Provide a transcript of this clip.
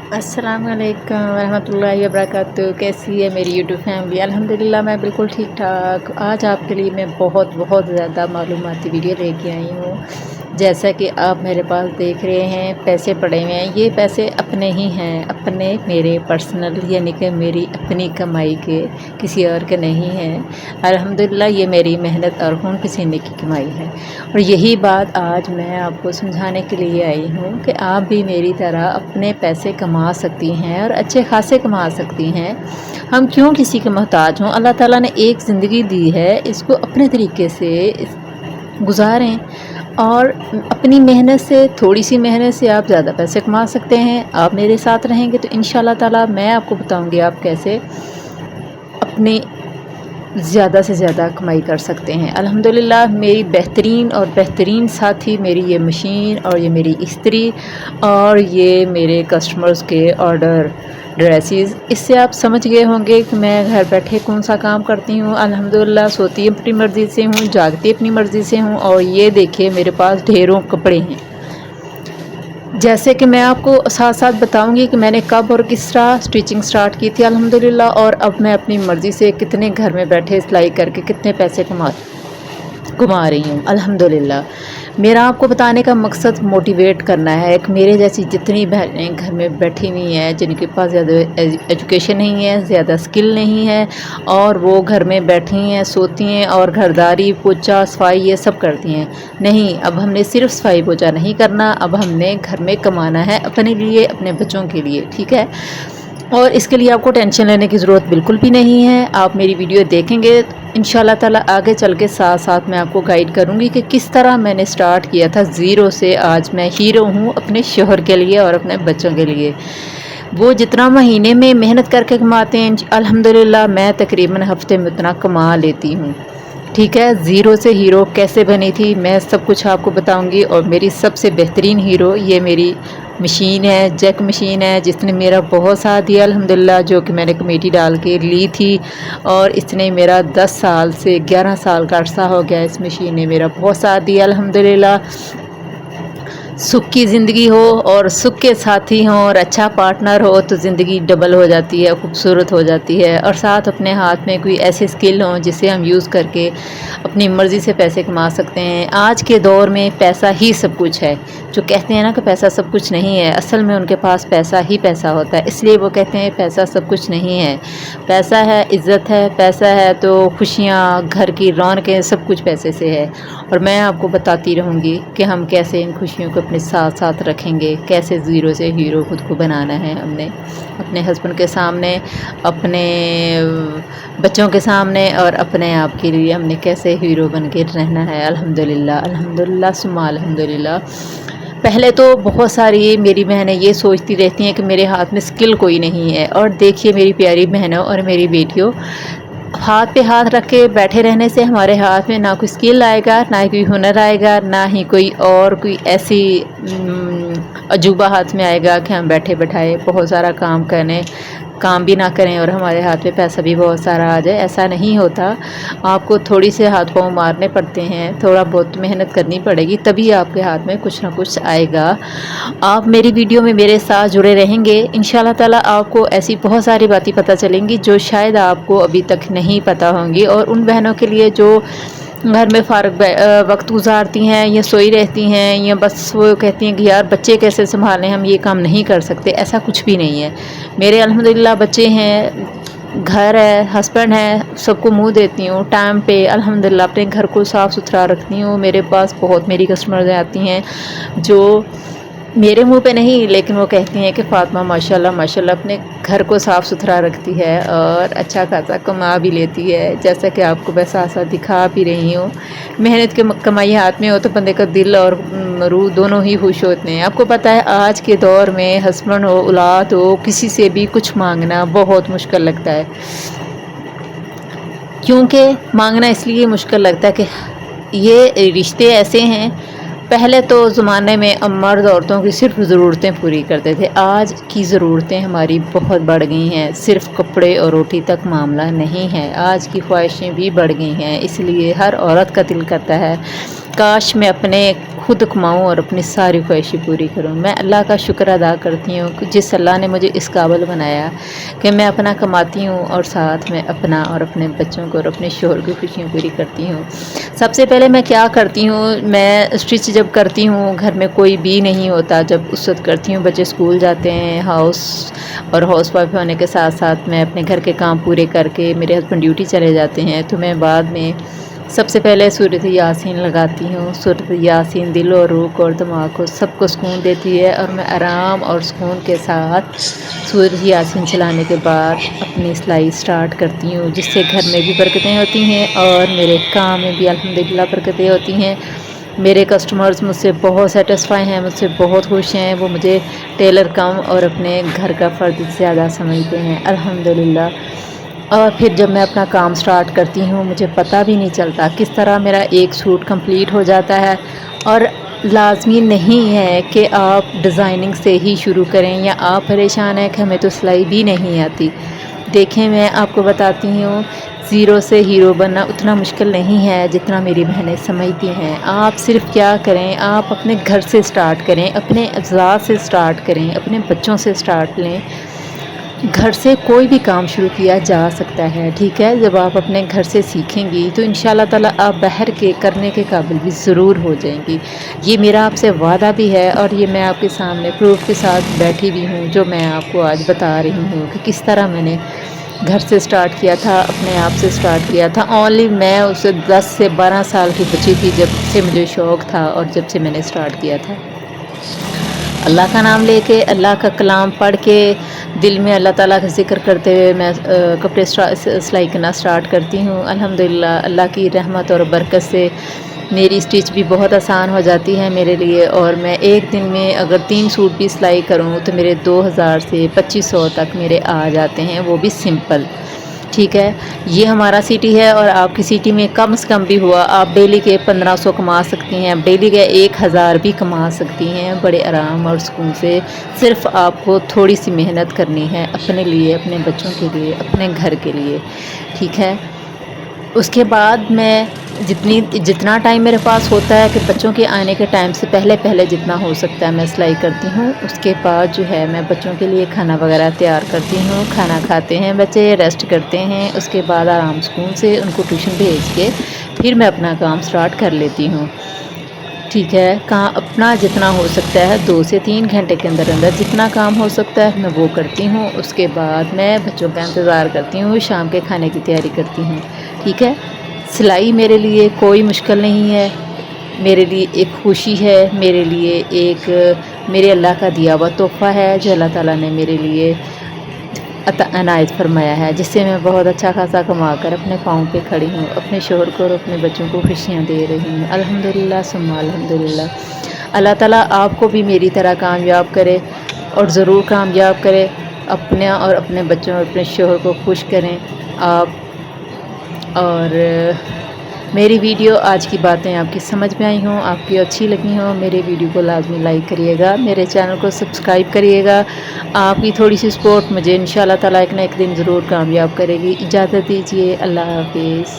अस्सलाम वालेकुम वरहमतुल्लाहि वबरकातुहू। कैसी है मेरी यूट्यूब फैमिली? अल्हम्दुलिल्लाह मैं बिल्कुल ठीक ठाक। आज आपके लिए मैं बहुत ज़्यादा मालूमाती वीडियो लेके आई हूँ। जैसा कि आप मेरे पास देख रहे हैं, पैसे पड़े हुए हैं। ये पैसे अपने ही हैं, अपने मेरे पर्सनल, यानी कि मेरी अपनी कमाई के, किसी और के नहीं हैं। अल्हम्दुलिल्लाह ये मेरी मेहनत और खून पसीने की कमाई है। और यही बात आज मैं आपको समझाने के लिए आई हूँ कि आप भी मेरी तरह अपने पैसे कमा सकती हैं और अच्छे खासे कमा सकती हैं। हम क्यों किसी के मोहताज हों? अल्लाह ताला ने एक ज़िंदगी दी है, इसको अपने तरीके से गुजारें और अपनी मेहनत से, थोड़ी सी मेहनत से आप ज़्यादा पैसे कमा सकते हैं। आप मेरे साथ रहेंगे तो इंशाल्लाह ताला मैं आपको बताऊंगी आप कैसे अपनी ज़्यादा से ज़्यादा कमाई कर सकते हैं। अल्हम्दुलिल्लाह मेरी बेहतरीन साथी मेरी ये मशीन और ये मेरी इस्त्री और ये मेरे कस्टमर्स के ऑर्डर ड्रेसेस, इससे आप समझ गए होंगे कि मैं घर बैठे कौन सा काम करती हूँ। अल्हम्दुलिल्लाह सोती अपनी मर्ज़ी से हूँ, जागती अपनी मर्ज़ी से हूँ। और ये देखिए मेरे पास ढेरों कपड़े हैं। जैसे कि मैं आपको साथ साथ बताऊंगी कि मैंने कब और किस तरह स्टिचिंग स्टार्ट की थी अल्हम्दुलिल्लाह, और अब मैं अपनी मर्ज़ी से कितने घर में बैठे सिलाई करके कितने पैसे कमा रही हूँ अल्हम्दुलिल्लाह। मेरा आपको बताने का मकसद मोटिवेट करना है कि मेरे जैसी जितनी बहनें घर में बैठी हुई हैं, जिनके पास ज़्यादा एजुकेशन नहीं है, ज़्यादा स्किल नहीं है, और वो घर में बैठी हैं, सोती हैं और घरदारी पोछा सफाई ये सब करती हैं। नहीं, अब हमने सिर्फ सफाई पोछा नहीं करना, अब हमने घर में कमाना है अपने लिए, अपने बच्चों के लिए, ठीक है। और इसके लिए आपको टेंशन लेने की ज़रूरत बिल्कुल भी नहीं है। आप मेरी वीडियो देखेंगे इंशाल्लाह ताला आगे चल के साथ साथ मैं आपको गाइड करूंगी कि किस तरह मैंने स्टार्ट किया था ज़ीरो से। आज मैं हीरो हूं अपने शोहर के लिए और अपने बच्चों के लिए। वो जितना महीने में मेहनत करके कमाते हैं अल्हम्दुलिल्लाह मैं तकरीबन हफ्ते में उतना कमा लेती हूँ, ठीक है। ज़ीरो से हीरो कैसे बनी थी मैं सब कुछ आपको बताऊंगी। और मेरी सबसे बेहतरीन हीरो ये मेरी मशीन है, जैक मशीन है, जिसने मेरा बहुत साथ दिया अल्हम्दुलिल्लाह, जो कि मैंने कमेटी डाल के ली थी। और इसने मेरा 10 साल से 11 साल का अरसा हो गया, इस मशीन ने मेरा बहुत साथ दिया अल्हम्दुलिल्लाह। सुख की ज़िंदगी हो और सुख के साथी हों और अच्छा पार्टनर हो तो ज़िंदगी डबल हो जाती है, खूबसूरत हो जाती है। और साथ अपने हाथ में कोई ऐसे स्किल हों जिसे हम यूज़ करके अपनी मर्ज़ी से पैसे कमा सकते हैं। आज के दौर में पैसा ही सब कुछ है। जो कहते हैं ना कि पैसा सब कुछ नहीं है, असल में उनके पास पैसा ही पैसा होता है, इसलिए वो कहते हैं पैसा सब कुछ नहीं है। पैसा है, इज़्ज़त है, पैसा है तो खुशियाँ, घर की रौनकें, सब कुछ पैसे से है। और मैं आपको बताती रहूँगी कि हम कैसे इन खुशियों को अपने साथ साथ रखेंगे, कैसे ज़ीरो से हीरो खुद को बनाना है हमने, अपने हस्बैंड के सामने, अपने बच्चों के सामने और अपने आप के लिए हमने कैसे हीरो बन के रहना है। अल्हम्दुलिल्लाह अल्हम्दुलिल्लाह सुम्मा अल्हम्दुलिल्लाह। पहले तो बहुत सारी मेरी बहनें ये सोचती रहती हैं कि मेरे हाथ में स्किल कोई नहीं है। और देखिए मेरी प्यारी बहनों और मेरी बेटियों, हाथ पे हाथ रख के बैठे रहने से हमारे हाथ में ना कोई स्किल आएगा, ना ही कोई हुनर आएगा, ना ही कोई ऐसी अजूबा हाथ में आएगा कि हम बैठे बैठाए बहुत सारा काम भी ना करें और हमारे हाथ में पैसा भी बहुत सारा आ जाए। ऐसा नहीं होता। आपको थोड़ी से हाथ पाँव मारने पड़ते हैं, थोड़ा बहुत मेहनत करनी पड़ेगी, तभी आपके हाथ में कुछ ना कुछ आएगा। आप मेरी वीडियो में मेरे साथ जुड़े रहेंगे इंशाल्लाह ताला, आपको ऐसी बहुत सारी बातें पता चलेंगी जो शायद आपको अभी तक नहीं पता होंगी। और उन बहनों के लिए जो घर में फ़ारग वक्त गुजारती हैं या सोई रहती हैं, या बस वो कहती हैं कि यार बच्चे कैसे संभालें, हम ये काम नहीं कर सकते, ऐसा कुछ भी नहीं है। मेरे अल्हम्दुलिल्लाह बच्चे हैं, घर है, हस्बैंड है, सबको मुंह देती हूँ टाइम पे अल्हम्दुलिल्लाह। अपने घर को साफ़ सुथरा रखती हूँ। मेरे पास बहुत मेरी कस्टमर्स आती हैं जो मेरे मुंह पे नहीं, लेकिन वो कहती हैं कि फ़ातिमा माशाल्लाह माशाल्लाह अपने घर को साफ़ सुथरा रखती है और अच्छा खासा कमा भी लेती है। जैसा कि आपको मैं साथ साथ दिखा भी रही हूँ। मेहनत के कमाई हाथ में हो तो बंदे का दिल और रूह दोनों ही खुश होते हैं। आपको पता है आज के दौर में हस्बैंड हो, औलाद हो, किसी से भी कुछ मांगना बहुत मुश्किल लगता है। क्योंकि मांगना इसलिए मुश्किल लगता है कि ये रिश्ते ऐसे हैं, पहले तो ज़माने में मर्द औरतों की सिर्फ ज़रूरतें पूरी करते थे। आज की ज़रूरतें हमारी बहुत बढ़ गई हैं, सिर्फ कपड़े और रोटी तक मामला नहीं है, आज की ख्वाहिशें भी बढ़ गई हैं। इसलिए हर औरत का दिल करता है काश मैं अपने خود کماؤں اور اپنی ساری خواہشیں پوری کروں۔ میں اللہ کا شکر ادا کرتی ہوں کہ جس اللہ نے مجھے اس قابل بنایا کہ میں اپنا کماتی ہوں اور ساتھ میں اپنا اور اپنے بچوں کو اور اپنے شوہر کی خوشیاں پوری کرتی ہوں۔ سب سے پہلے میں کیا کرتی ہوں، میں اسٹچ جب کرتی ہوں گھر میں کوئی بھی نہیں ہوتا، جب اس وقت کرتی ہوں، بچے اسکول جاتے ہیں، ہاؤس وائف ہونے کے ساتھ ساتھ میں اپنے گھر کے کام پورے کر کے میرے ہسبینڈ ڈیوٹی چلے جاتے ہیں، تو میں بعد میں سب سے پہلے سورۃ یاسین لگاتی ہوں۔ سورۃ یاسین دل اور روح اور دماغ کو سب کو سکون دیتی ہے، اور میں آرام اور سکون کے ساتھ سورۃ یاسین چلانے کے بعد اپنی سلائی سٹارٹ کرتی ہوں، جس سے گھر میں بھی برکتیں ہوتی ہیں اور میرے کام میں بھی الحمدللہ برکتیں ہوتی ہیں۔ میرے کسٹمرز مجھ سے بہت سیٹسفائی ہیں، مجھ سے بہت خوش ہیں، وہ مجھے ٹیلر کم اور اپنے گھر کا فرد زیادہ سمجھتے ہیں الحمدللہ۔ اور پھر جب میں اپنا کام سٹارٹ کرتی ہوں، مجھے پتہ بھی نہیں چلتا کس طرح میرا ایک سوٹ کمپلیٹ ہو جاتا ہے۔ اور لازمی نہیں ہے کہ آپ ڈیزائننگ سے ہی شروع کریں، یا آپ پریشان ہیں کہ ہمیں تو سلائی بھی نہیں آتی۔ دیکھیں، میں آپ کو بتاتی ہوں، زیرو سے ہیرو بننا اتنا مشکل نہیں ہے جتنا میری بہنیں سمجھتی ہیں۔ آپ صرف کیا کریں، آپ اپنے گھر سے سٹارٹ کریں، اپنے افزار سے سٹارٹ کریں، اپنے بچوں سے سٹارٹ لیں۔ گھر سے کوئی بھی کام شروع کیا جا سکتا ہے، ٹھیک ہے؟ جب آپ اپنے گھر سے سیکھیں گی تو انشاءاللہ تعالیٰ آپ باہر کے کرنے کے قابل بھی ضرور ہو جائیں گی۔ یہ میرا آپ سے وعدہ بھی ہے، اور یہ میں آپ کے سامنے پروف کے ساتھ بیٹھی بھی ہوں، جو میں آپ کو آج بتا رہی ہوں کہ کس طرح میں نے گھر سے سٹارٹ کیا تھا، اپنے آپ سے سٹارٹ کیا تھا۔ اونلی میں اسے 10 سے 12 سال کی بچی تھی جب سے مجھے شوق تھا اور جب سے میں نے سٹارٹ کیا تھا۔ اللہ کا نام لے کے، اللہ کا کلام پڑھ کے، دل میں اللہ تعالیٰ کا ذکر کرتے ہوئے میں کپڑے سلائی کرنا سٹارٹ کرتی ہوں۔ الحمدللہ اللہ کی رحمت اور برکت سے میری اسٹچ بھی بہت آسان ہو جاتی ہے میرے لیے، اور میں ایک دن میں اگر 3 سوٹ بھی سلائی کروں تو میرے 2000 سے 2500 تک میرے آ جاتے ہیں، وہ بھی سمپل، ٹھیک ہے؟ یہ ہمارا سٹی ہے، اور آپ کی سٹی میں کم سے کم بھی ہوا آپ ڈیلی کے 1500 کما سکتی ہیں، ڈیلی کے 1000 بھی کما سکتی ہیں بڑے آرام اور سکون سے۔ صرف آپ کو تھوڑی سی محنت کرنی ہے اپنے لیے، اپنے بچوں کے لیے، اپنے گھر کے لیے، ٹھیک ہے؟ اس کے بعد میں جتنا ٹائم میرے پاس ہوتا ہے کہ بچوں کے آنے کے ٹائم سے پہلے جتنا ہو سکتا ہے میں سلائی کرتی ہوں۔ اس کے بعد جو ہے میں بچوں کے لیے کھانا وغیرہ تیار کرتی ہوں، کھانا کھاتے ہیں بچے، ریسٹ کرتے ہیں، اس کے بعد آرام سکون سے ان کو ٹیوشن بھیج کے پھر میں اپنا کام سٹارٹ کر لیتی ہوں، ٹھیک ہے؟ اپنا جتنا ہو سکتا ہے 2 سے 3 گھنٹے کے اندر جتنا کام ہو سکتا ہے میں وہ کرتی ہوں۔ اس کے بعد میں بچوں کا انتظار کرتی ہوں، شام کے کھانے کی تیاری کرتی ہوں، ٹھیک ہے؟ سلائی میرے لیے کوئی مشکل نہیں ہے، میرے لیے ایک خوشی ہے، میرے لیے ایک میرے اللہ کا دیا ہوا تحفہ ہے جو اللہ تعالیٰ نے میرے لیے عنایت فرمایا ہے، جس سے میں بہت اچھا خاصا کما کر اپنے پاؤں پہ کھڑی ہوں، اپنے شوہر کو اور اپنے بچوں کو خوشیاں دے رہی ہوں الحمدللہ ثم الحمدللہ۔ اللہ تعالیٰ آپ کو بھی میری طرح کامیاب کرے، اور ضرور کامیاب کرے، اپنے اور اپنے بچوں اور اپنے شوہر کو خوش کریں آپ۔ اور میری ویڈیو آج کی باتیں آپ کی سمجھ میں آئی ہوں، آپ کی اچھی لگی ہوں، میرے ویڈیو کو لازمی لائک کریے گا، میرے چینل کو سبسکرائب کریے گا۔ آپ کی تھوڑی سی سپورٹ مجھے انشاءاللہ تعالیٰ ایک نہ ایک دن ضرور کامیاب کرے گی۔ اجازت دیجیے، اللہ حافظ۔